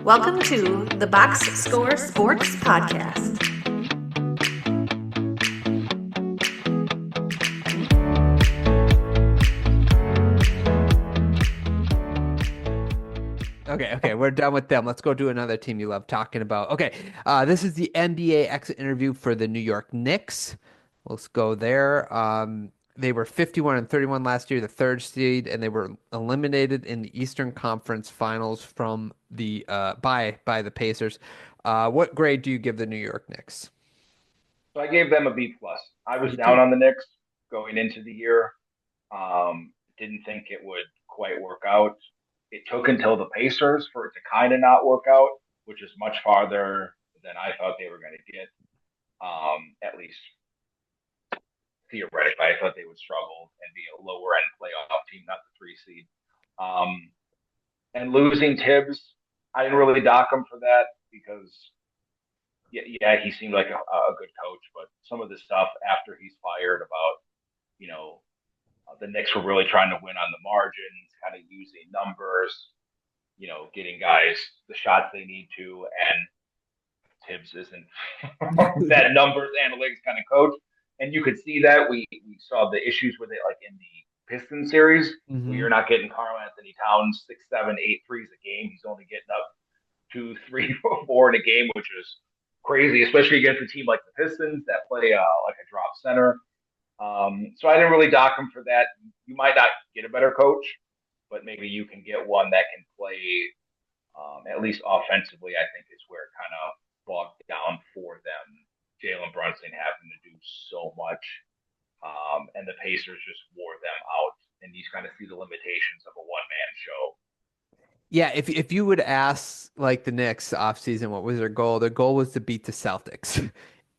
Welcome to the Box Score Sports Podcast. Okay, we're done with them. Let's go do another team you love talking about. Okay, this is the NBA exit interview for the New York Knicks. Let's go there. They were 51 and 31 last year, the third seed, and they were eliminated in the Eastern Conference Finals from the by the Pacers. What grade do you give the New York Knicks? So I gave them a B plus. I was Me down too. on the Knicks going into the year. Didn't think it would quite work out. It took until the Pacers for it to kind of not work out, which is much farther than I thought they were going to get. At least theoretically, I thought they would struggle and be a lower end playoff team, not the three seed. Um, and losing Tibbs, I didn't really dock him for that because yeah, he seemed like a good coach, but some of the stuff after he's fired about, you know, the Knicks were really trying to win on the margins, kind of using numbers, getting guys the shots they need to, and Tibbs isn't that numbers analytics kind of coach. And you could see that we saw the issues with it like in the Pistons series where Hmm. you're not getting Karl Anthony Towns 6, 7, 8 threes a game. He's only getting up 2, 3, 4 in a game, which is crazy, especially against a team like the Pistons that play like a drop center. So I didn't really dock him for that. You might not get a better coach, but maybe you can get one that can play at least offensively. I think is where it kind of bogged down for them. Jalen Brunson having to do so much, and the Pacers just wore them out. And you kind of see the limitations of a one man show. Yeah, if you would ask like the Knicks offseason what was their goal? Their goal was to beat the Celtics.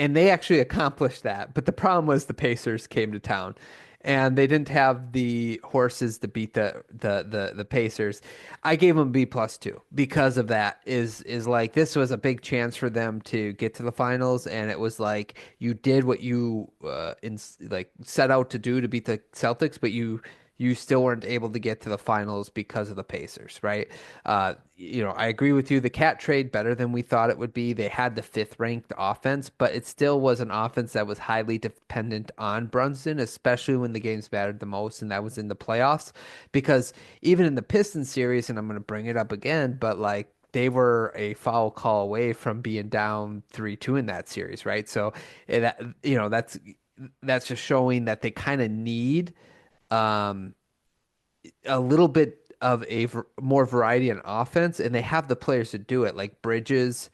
And they actually accomplished that. But the problem was the Pacers came to town and they didn't have the horses to beat the Pacers. I gave them B plus two because of that is like this was a big chance for them to get to the finals and it was like you did what you like set out to do to beat the Celtics, but you still weren't able to get to the finals because of the Pacers, right? I agree with you. The Cat trade better than we thought it would be. They had the fifth ranked offense, but it still was an offense that was highly dependent on Brunson, especially when the games mattered the most, and that was in the playoffs. Because even in the Pistons series, and I'm going to bring it up again, but like they were a foul call away from being down 3-2 in that series, right? So that that's just showing that they kind of need um, a little bit of more variety in offense, and they have the players to do it. Like Bridges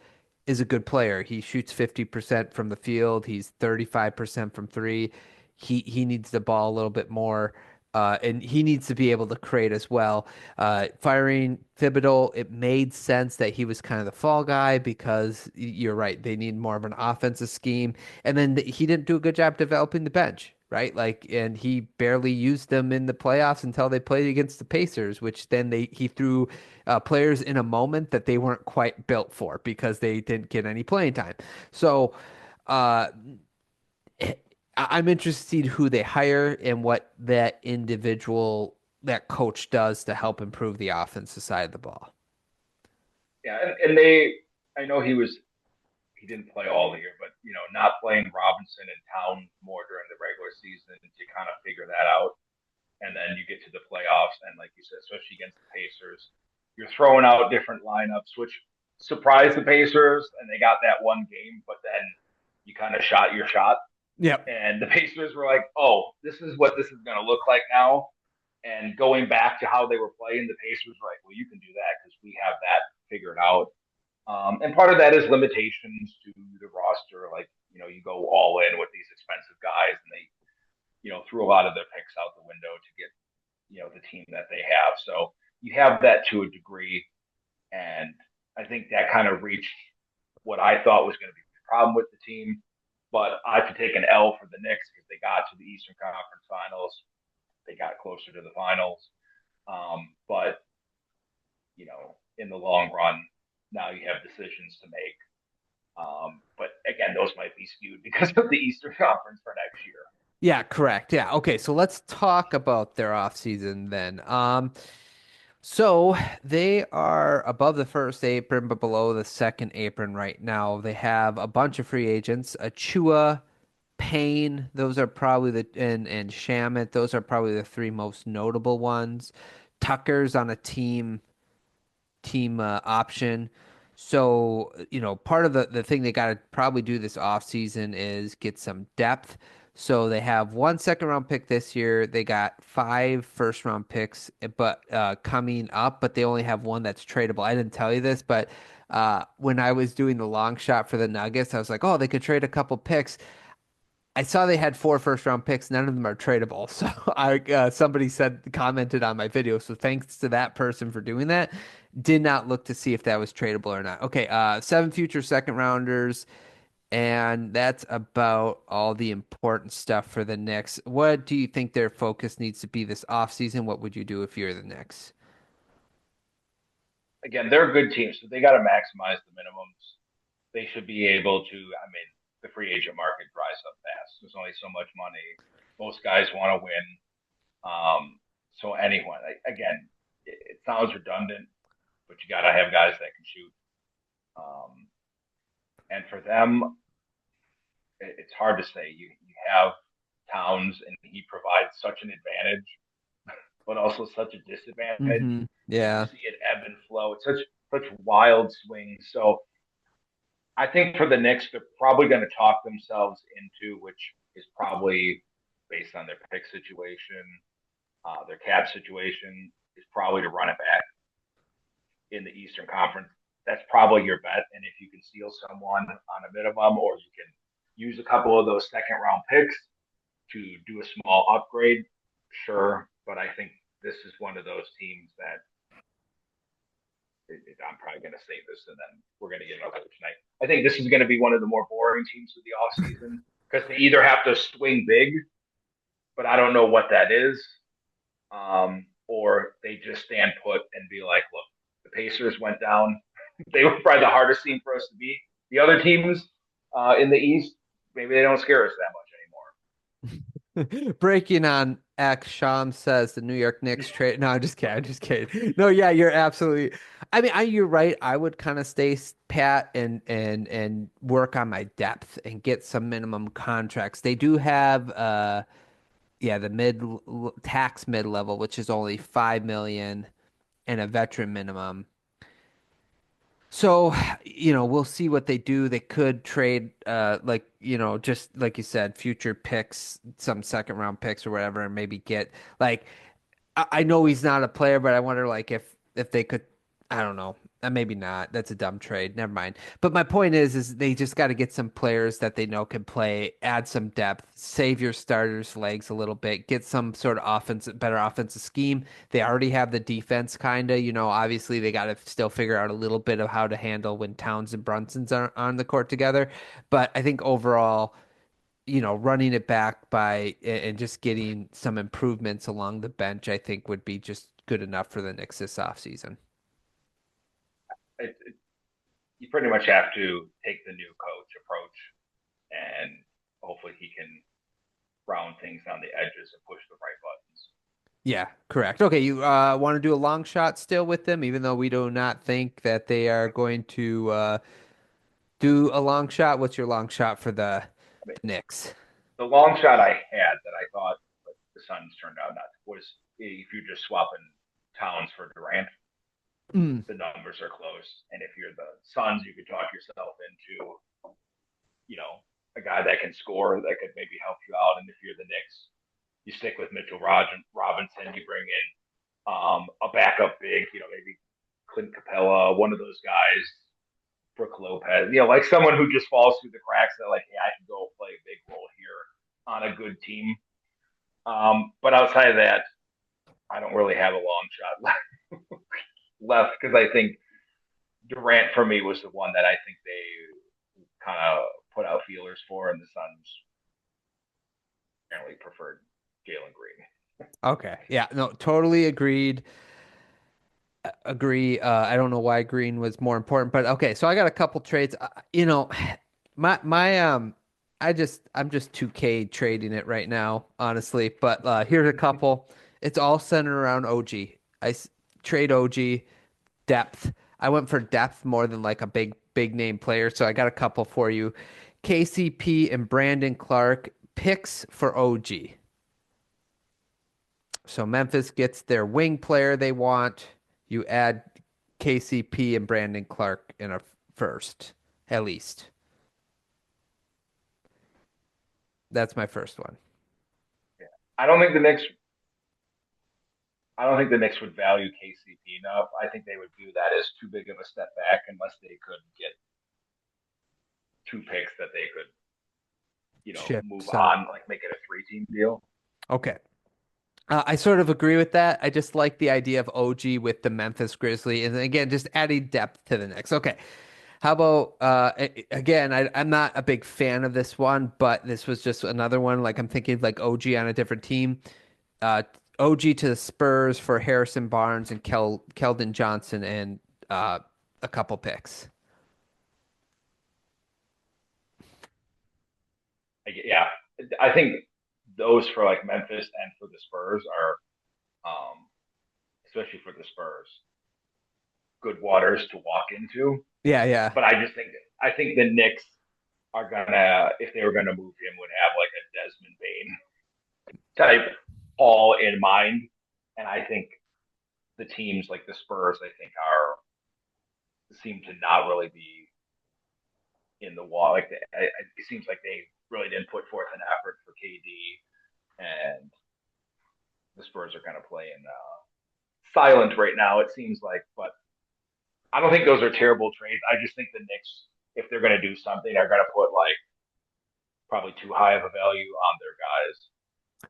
is a good player. He shoots 50% from the field. He's 35% from three. He needs the ball a little bit more. And he needs to be able to create as well. Firing Thibodeau, it made sense that he was kind of the fall guy because you're right. They need more of an offensive scheme. And then he didn't do a good job developing the bench, right? Like, and he barely used them in the playoffs until they played against the Pacers, which then he threw players in a moment that they weren't quite built for because they didn't get any playing time. So, uh, I'm interested who they hire and what that coach does to help improve the offensive side of the ball. Yeah, and they, I know he didn't play all the year, but not playing Robinson and Towns more during the regular season to kind of figure that out. And then you get to the playoffs, and like you said, especially against the Pacers, you're throwing out different lineups, which surprised the Pacers, and they got that one game. But then you kind of shot your shot, Yep. and the Pacers were like, "Oh, this is what this is going to look like now." And going back to how they were playing, the Pacers were like, "Well, you can do that because we have that figured out." And part of that is limitations to the roster. Like, you go all in with these expensive guys, and they, threw a lot of their picks out the window to get, the team that they have. So you have that to a degree. And I think that kind of reached what I thought was going to be the problem with the team. But I could take an L for the Knicks because they got to the Eastern Conference Finals. They got closer to the finals. But, in the long run, now you have decisions to make. But again, those might be skewed because of the Eastern Conference for next year. Yeah, correct. Yeah. Okay, so let's talk about their offseason then. So they are above the first apron, but below the second apron right now. They have a bunch of free agents. Achua, Payne, those are probably and Shamit, those are probably the three most notable ones. Tucker's on a team option. So, part of the thing they got to probably do this offseason is get some depth. So they have one second round pick this year. They got five first round picks, but coming up, but they only have one that's tradable. I didn't tell you this, but when I was doing the long shot for the Nuggets, I was like, oh, they could trade a couple picks. I saw they had four first round picks. None of them are tradable. So somebody commented on my video. So thanks to that person for doing that. Did not look to see if that was tradable or not. Okay, seven future second rounders, and that's about all the important stuff for the Knicks. What do you think their focus needs to be this offseason? What would you do if you're the Knicks? Again, they're a good team, so they got to maximize the minimums. They should be able to. I mean, the free agent market dries up fast. There's only so much money. Most guys want to win. So anyone, again, it sounds redundant, but you got to have guys that can shoot. Um, and for them, it's hard to say. You have Towns, and he provides such an advantage, but also such a disadvantage. You Yeah. see it ebb and flow. It's such wild swings. So I think for the Knicks, they're probably going to talk themselves into, which is probably based on their pick situation, their cap situation, is probably to run it back in the Eastern Conference. That's probably your bet. And if you can steal someone on a minimum, or you can use a couple of those second round picks to do a small upgrade, sure. But I think this is one of those teams that I'm probably going to say this, and then we're going to get another tonight. I think this is going to be one of the more boring teams of the offseason because they either have to swing big, but I don't know what that is, or they just stand put and be like, look, the Pacers went down. They were probably the hardest team for us to beat. The other teams in the East, maybe they don't scare us that much Breaking on X, Sham says the New York Knicks trade. No, I'm just kidding. I'm just kidding. No, yeah, you're absolutely. I mean, you're right. I would kind of stay pat and work on my depth and get some minimum contracts. They do have yeah, the tax mid level, which is only 5 million and a veteran minimum. So, we'll see what they do. They could trade, like, just like you said, future picks, some second round picks or whatever, and maybe get like, I know he's not a player, but I wonder like if they could, I don't know, maybe not. That's a dumb trade. Never mind. But my point is they just got to get some players that they know can play, add some depth, save your starters' legs a little bit, get some sort of better offensive scheme. They already have the defense, kind of. Obviously they got to still figure out a little bit of how to handle when Towns and Brunson's are on the court together. But I think overall running it back and just getting some improvements along the bench, I think would be just good enough for the Knicks this offseason. anymore. You pretty much have to take the new coach approach, and hopefully he can round things on the edges and push the right buttons. Yeah, correct. Okay, you want to do a long shot still with them, even though we do not think that they are going to do a long shot. What's your long shot for I mean, the Knicks? the long shot I had that I thought the Suns turned out not was if you're just swapping Towns for Durant, Mm, the numbers are close. And if you're the Suns, you could talk yourself into, you know, a guy that can score that could maybe help you out. And if you're the Knicks, you stick with Mitchell Robinson, you bring in a backup big, maybe Clint Capella, one of those guys, Brooke Lopez, like someone who just falls through the cracks that, like, hey, I can go play a big role here on a good team. But outside of that, I don't really have a long shot left because I think Durant for me was the one that I think they kind of put out feelers for, and the Suns apparently preferred Jalen Green. okay. Yeah, no, totally agreed. Agree. I don't know why Green was more important, but okay. So I got a couple trades. My I'm just 2K trading it right now, honestly. But here's a couple. It's all centered around OG. trade OG, depth. I went for depth more than like a big name player. So I got a couple for you. KCP and Brandon Clark picks for OG. So Memphis gets their wing player they want. You add KCP and Brandon Clark in a first, at least. That's my first one. I don't think the Knicks. I don't think the Knicks would value KCP enough. I think they would view that as too big of a step back unless they could get two picks that they could, Chip move some. on, like make it a three-team deal. Okay. I sort of agree with that. I just like the idea of OG with the Memphis Grizzly, and again, just adding depth to the Knicks. Okay, how about again? I'm not a big fan of this one, but this was just another one. Like I'm thinking like OG on a different team. Uh, OG to the Spurs for Harrison Barnes and Keldon Johnson and a couple picks. Yeah, I think those for like Memphis and for the Spurs are, especially for the Spurs, good waters to walk into. Yeah, yeah. But I think the Knicks are gonna, if they were gonna move him, would have like a Desmond Bain type all in mind. And I think the teams like the Spurs, I think are seem to not really be in the wall. Like it seems like they really didn't put forth an effort for KD, and the Spurs are kind of playing silent right now. It seems like, but I don't think those are terrible trades. I just think the Knicks, if they're going to do something, are going to put like probably too high of a value on their guys.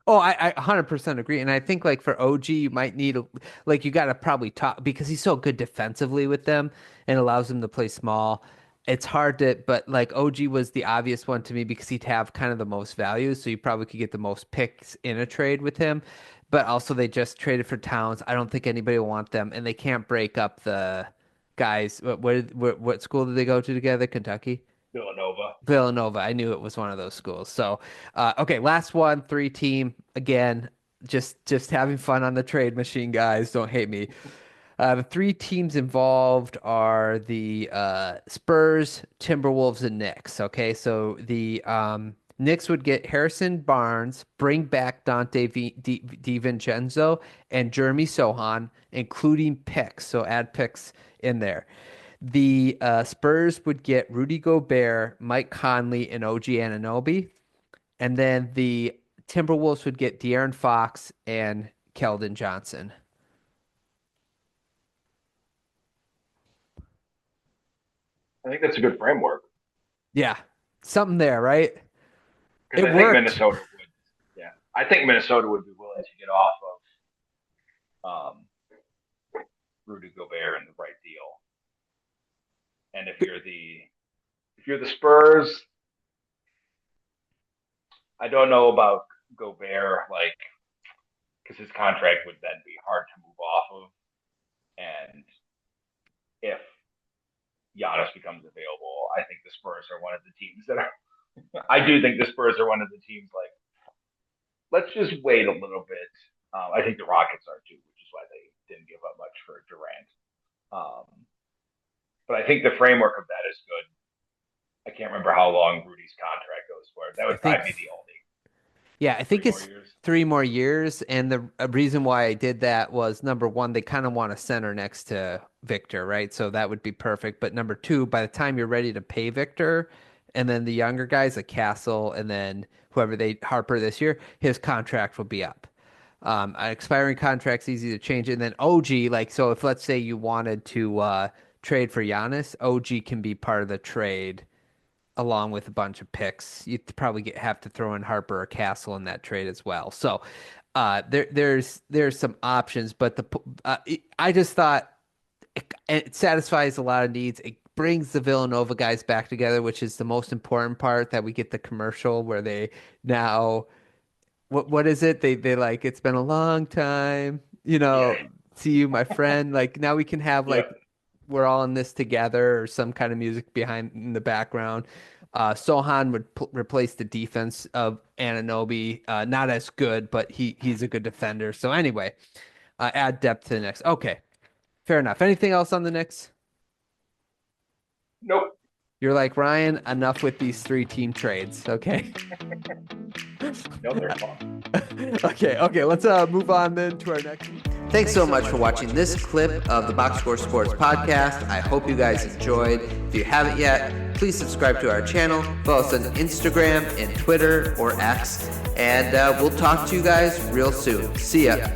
Oh, I 100% agree. And I think like for OG, you might need like you got to probably talk because he's so good defensively with them and allows them to play small. It's hard to, but like OG was the obvious one to me because he'd have kind of the most value. So you probably could get the most picks in a trade with him. But also they just traded for Towns. I don't think anybody will want them and they can't break up the guys. What school did they go to together? Kentucky? Villanova. Villanova. I knew it was one of those schools. So, okay, last one, three team. Again, just having fun on the trade machine, guys. Don't hate me. The three teams involved are the Spurs, Timberwolves, and Knicks. Okay, so the Knicks would get Harrison Barnes, bring back DiVincenzo, and Jeremy Sohan, including picks. So add picks in there. The Spurs would get Rudy Gobert, Mike Conley, and OG Anunoby. And then the Timberwolves would get De'Aaron Fox and Keldon Johnson. I think that's a good framework Yeah, something there, right? because It I think worked. Minnesota would. Yeah, I think Minnesota would be willing to get off of Rudy Gobert in the right deal. And if you're the Spurs, I don't know about Gobert, like because his contract would then be hard to move off of, and if Giannis becomes available, I think the Spurs are one of the teams that are. I do think the Spurs are one of the teams like let's just wait a little bit. I think the Rockets are too, which is why they didn't give up much for Durant. Um, but I think the framework of that is good. I can't remember how long Rudy's contract goes for. That I would think, probably be the only yeah, I three think more it's years. 3 more years. And the reason why I did that was number one, they kind of want a center next to Victor, right? So that would be perfect. But number two, by the time you're ready to pay Victor, and then the younger guys like Castle, and then whoever they Harper this year, his contract will be up. An expiring contract's easy to change. And then OG, like, so if let's say you wanted to trade for Giannis, OG can be part of the trade along with a bunch of picks. You'd probably have to throw in Harper or Castle in that trade as well. So there's some options, but I just thought it satisfies a lot of needs. It brings the Villanova guys back together, which is the most important part that we get the commercial where they now what is it? They like it's been a long time, Yeah, see you, my friend. Like now we can have yeah, like we're all in this together or some kind of music behind in the background. Sohan would replace the defense of Anunoby. Not as good, but he's a good defender. So anyway, add depth to the next. Okay. Fair enough. Anything else on the Knicks? Nope. You're like, Ryan, enough with these 3-team trades, okay? No, they're fun. Okay. Let's move on then to our next one. Thanks so much for watching this clip of the Box Score Sports podcast. I hope you guys enjoyed. If you haven't yet, please subscribe to our channel. Follow us on Instagram and Twitter or X. And we'll talk to you guys real soon. See ya.